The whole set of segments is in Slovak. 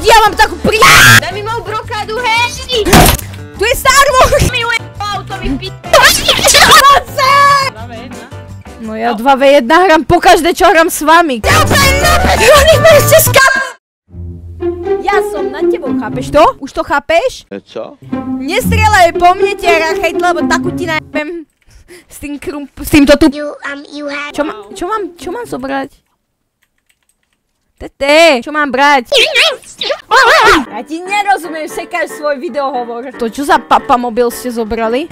ja mám takú Daj mi moju brokádu, hej! Tu je Star Wars! Mi ujebal auto, vy p***. No ja 2v1 hram pokaždé, čo hram s vami. Ja som na tebou, chápeš to? Už to chápeš? Čo? Nestrieľaj po mne, tiera, hejt, lebo takú ti najebem. S týmto tu... Čo mám zobrať? Tete, čo mám brať? Ja ti nerozumiem, sekáš svoj videohovor. To čo za papa mobil ste zobrali?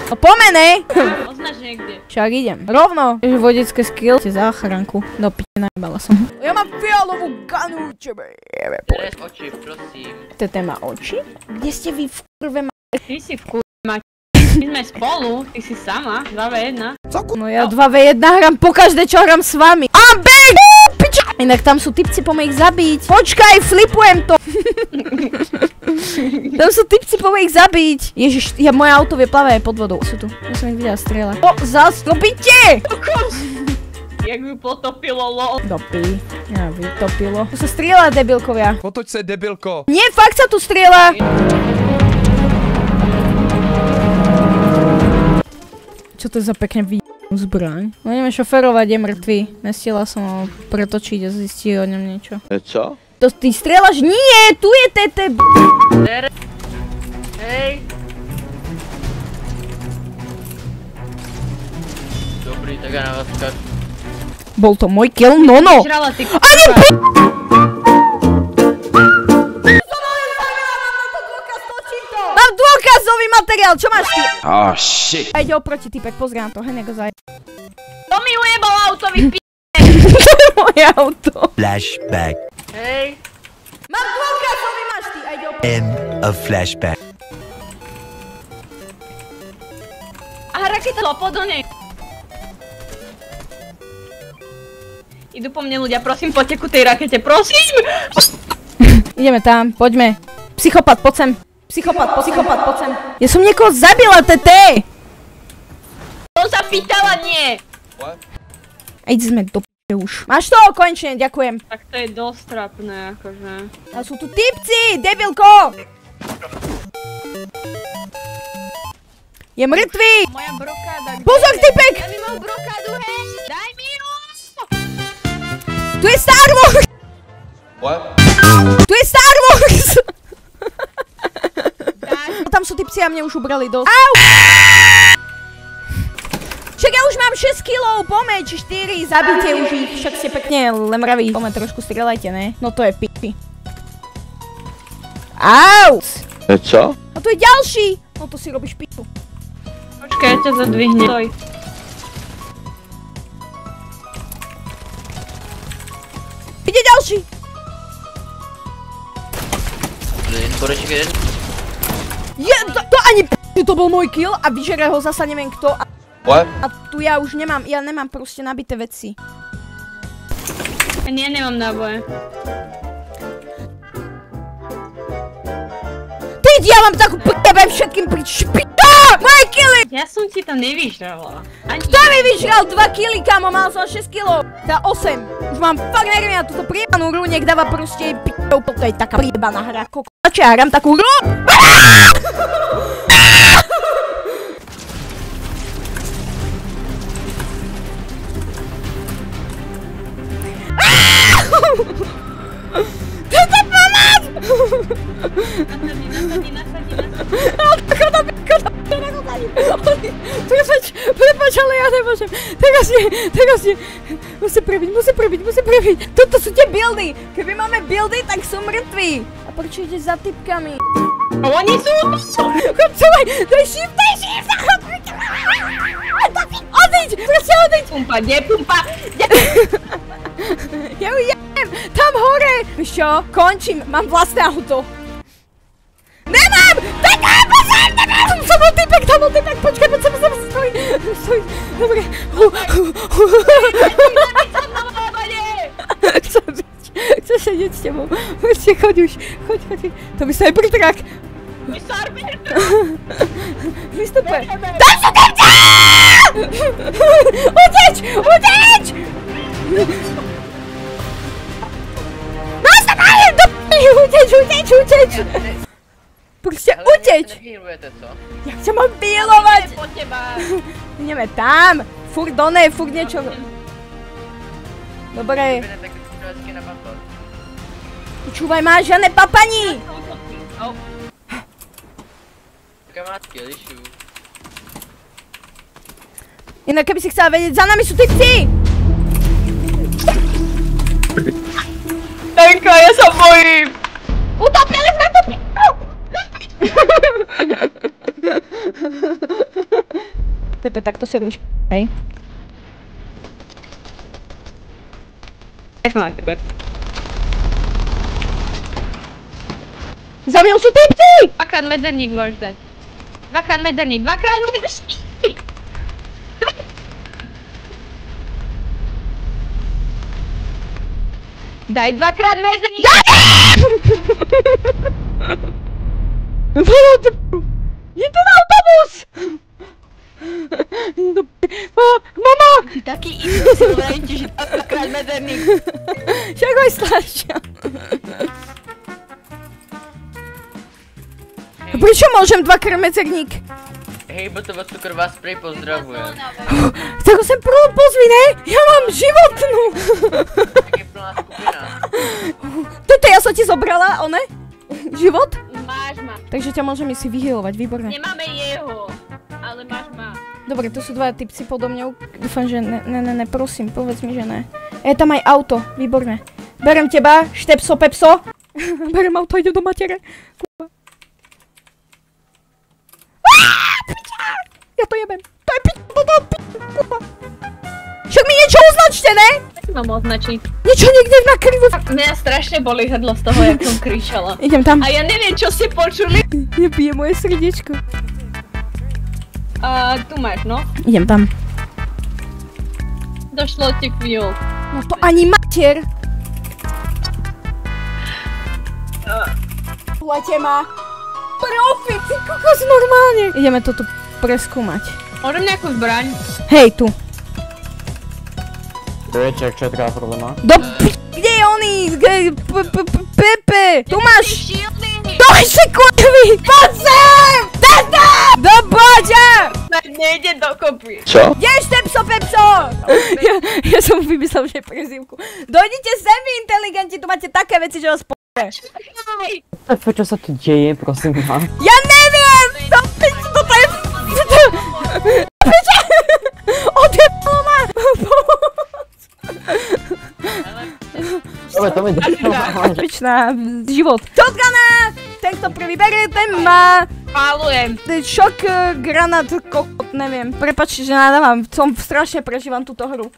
No pomene! Označ niekde. Však idem. Rovno. Vodické skill. Ste záchranku. Do p***e najebala som. Ja mám fialovú ganu, čo jebe. Teraz oči, prosím. Tete má oči? Kde ste vy v kurve ma... Ty si v kurve. My sme spolu, ty si sama, 2v1. No ja 2v1 hram pokaždé, čo hram s vami. Bang! Piča! Inak tam sú typci, poďme ich zabiť. Počkaj, flipujem to. Tam sú typci, poďme ich zabiť. Ježiš, moje auto vie plave pod vodou. Sú tu, ja som ich videla strieľať. Zastropite! Jak ju potopilo, lol. Dopí, ja vytopilo. Tu sa strieľa, debilkovia. Potoď sa, debilko. Nie, fakt sa tu strieľa. Čo to je za pekne výjemnú zbraň? No ideme šoferovať, je mŕtvý. Nestihla som ho pretočiť a zistiť o ňom niečo. Čo? To ty strieľaš? Nie, tu je tete. Hej. Dobrý, tak ja na vás skáčem. Bol to môj kill? Nono! Ani p***! Mám dôkazový materiál, čo máš ty? Oh shit. A ide oproti typek, pozri na to, hej, nego zaj. To mi ujebal auto, vy p***. To je moje auto. Flashback. Hej. Mám dôkazový, máš ty, a ide oproti. End of flashback. A raketa lopo do nej. Idú po mne ľudia, prosím, poďte ku tej rakete, prosím! Ideme tam, poďme. Psychopat, poď sem. Psychopat, poď sem. Ja som niekoho zabila, tete! Som sa pýtala, nie! A sme do p***e už. Máš to? Konečne, ďakujem. Tak to je dosť trapné, akože. A sú tu typci, debilko! Je mŕtvý! Moja brokáda, kde Pozor, je? typek! Daj mi moju brokádu, hej! Daj mi ju! Tu je Star Wars! Tu je Star Wars! Tam sú typci a mne už ubrali dosť. Au! Však ja už mám 6 kilov, pomeď, 4, zabite už ich, však ste pekne lemraví. Pomeď trošku strieľajte, ne? No to je pipi. Au! Čo? A tu je ďalší! No to si robíš pitu. Počkaj, ja ťa zadvihnem. Stoj. Ide ďalší! Boreček jeden. To ani p***, to bol môj kill a vyžere ho zasa neviem kto. A tu ja už nemám, ja nemám proste nabité veci. Nie, nemám náboje. Ty, ja mám takú p***e všetkým moje killy! Ja som ti to nevyžrala. Kto mi vyžral 2 killy, kamo, mal som 6 kilo. Teda 8. Už mám fakt nervy na túto priebanú hru, nech dáva proste p***ov, to je taká priebaná hra, koko. Čo ja hram takú hru? Toto pomoc! Nasadí. Prepač, ale ja nemôžem. Teraz nie. Musím prebiť. Toto sú tie buildy. Keby máme buildy, tak sú mŕtvi. A prečo ideš za typkami? Oni sú! Chod, čuvaj, daj shift! Odiď, proste odiď! Pumpa, kde pumpa? Ja ju jem, tam hore! Víš čo, končím, mám vlastné auto. Nemám! Bekaj, pozor, nemám! Tam bol typek, počkaj, poď sem, stoj, dobre. Chceš sedieť s tebou, proste choď už, choď. To by sniper track. Vystupuj. Tam sú typci! Uteč! Nastavaj, do p***u! uteč! Proste uteč! Jak ťa mám bielovať? Po teba. Ideme tam! Furt doné, furt niečo. Dobre. Počúvaj ma, žiadne papani! Kamarátky, lišu. Inak keby si chcela vedieť, za nami sú typci! Tenka, ja sa bojím! Utopili sme tu p***u! Pepe, takto si rúš. Hej. Ja som na tebe. Za mňou sú typci! Dvakrát mederník môžeš dať. Dvakrát mederník. Daj dvakrát mederník. Je to na autobus! Mama! Ty taký imbecil, vrajím ti, že dvakrát mederník. Však ho stlačia. Prečo môžem dvakrát medzerník? Hej, bo to cukrová sprej pozdravujem. Tak ho sem prvo pozvi, ne? Ja mám životnú. Tak je plná skupina. Toto ja som ti zobrala, one? Život? Máš ma. Takže ťa môžem si vyhealovať, výborné. Nemáme jeho, ale máš ma. Dobre, tu sú dva typci podo mňou. Dúfam, že ne, prosím, povedz mi, že ne. Je tam aj auto, výborné. Berem teba, štepso, pepso. Berem auto, idem do matere. Ja to jebem. To je toto kurva. Však mi niečo označte, ne? Čo mám označiť? Niečo niekde na krivo. Mňa strašne boli hrdlo z toho, jak som kričala. Idem tam. A ja neviem, čo ste počuli. Nebije moje srdiečko. Tu máš, no. Idem tam. Došlo ti chvíľu. No to ani mater. Lete ma. Profit, ty kokos normálne. Ideme to tu preskúmať. Môžem nejakú zbraň? Hej, tu. Viete, čo je taká problema? Kde je oný? Pepe! Tu máš! Šildy! Doj si kurvy! Poď sem! Tata! Do boďa! Nejde dokopy. Čo? Kdež Tepso Pepso? Ja som vymyslel, že je prezývku. Dojdite sem vy inteligenti, tu máte také veci, že vás Čo sa tu deje, prosím vás? Ja neviem! Toto je... Odjebalo ma! Dobre, to mi dáš. Pičná, život. Shotguna! Ten, kto prvý berie, ten má... Pálujem. Šok, granát, kokot, neviem. Prepáčte, že nadávam, strašne prežívam túto hru.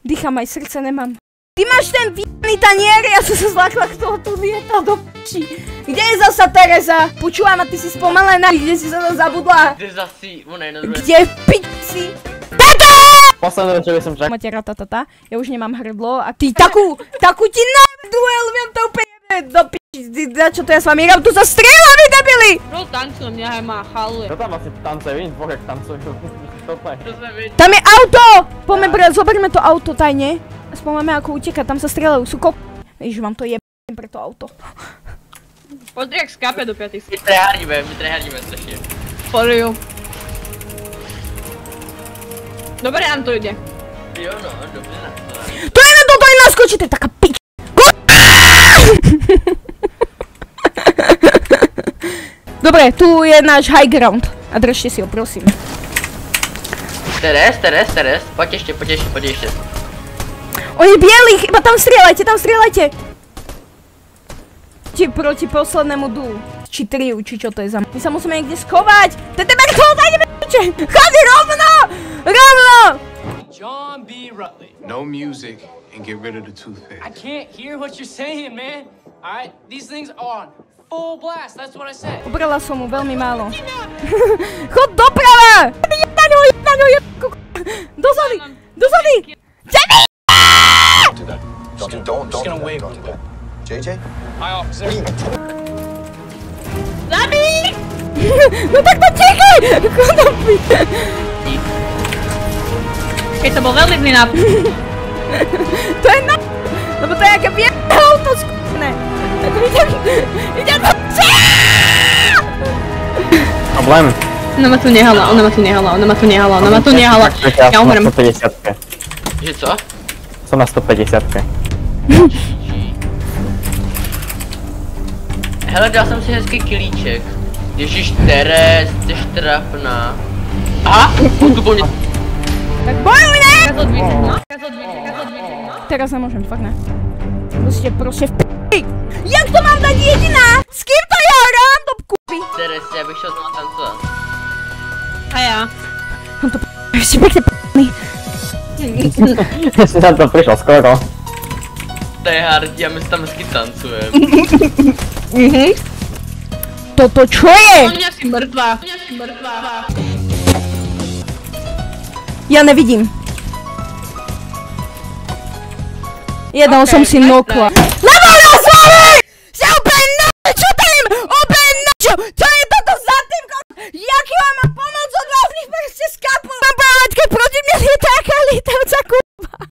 Dýcham, aj srdce nemám. Ty máš ten v***ný tanier, ja som sa zlákla, kto tu lieta do p***či. Kde je zasa Tereza? Počúvaj ma, ty si spomalená, kde si sa tam zabudla? Kde zasi, ona je na druhé. Kde v p***si? Tata! Posledné, čo by som čakal. Máte ratatata, ja už nemám hrdlo a ty takú ti duel, viem to úplne do p***či. Za čo to ja s vami hrám, tu sa strieľa, vy debili! Bro, tancujem, nehaj ma, chaluje. Kto tam asi tancuje? Vidím dvoch, jak tancujú. Tam je auto! Poďme, zoberme to auto tajne. Aspoň máme ako utekať, tam sa strieľajú, sú Ježiš, vám to jebem pre to auto. Pozri, jak skápe do 5. My trehardíme strašne. Porujú. Dobre, nám to ide. Jo no, dobre na to. To je to je naskočí, to je taká pič. Dobre, tu je náš high ground. A držte si ho, prosím. Teres, poď ešte. On je bielý, iba tam strieľajte. Proti poslednému dú. Či triu, či čo to je za... My sa musíme niekde schovať. Tetebertol, zajdeme piče. Chody rovno! John B. Rutley. No music and get rid of the toothpaste. I can't hear what you're saying, man. Alright, these things are on full blast, that's what I said. Ubrala som mu veľmi málo. Chod doprava! Na ňo, dozady! Don't wave to that. JJ? Hi, officer. Zabij! No tak to čekaj! Konopy! Keď to bol veľmi zlý nápad. To je na... Lebo to je aké bielé auto skúpené. Ide to! Problém. Ona ma tu nehala, ona ma tu nehala, ona ma tu nehala, ona ma tu nehala. Ja umrem. Som na 150. Že co? Som na 150. Hele, dal jsem si hezký kilíček. Ježíš, Teres, jsi trapná. Aha, tu po mně. Tak bojuj, ne! Kazol dvíček, Teraz nemôžem, fakt ne. Proste v p***i. Jak to mám dať jediná? S kým to ja hrám do p***i? Teres, já bych šel znovu tancovat. A ja. On to ešte pekne p***ný. Si tam to prišiel skoro. To je hard, já my tam hezky tancujeme. Toto čo je? Ona si mŕtva. Ona si mŕtva. Ja nevidím. Jednou som si nokla. Lebo na s vami! Ste úplne na čo tým? Úplne na čo? To je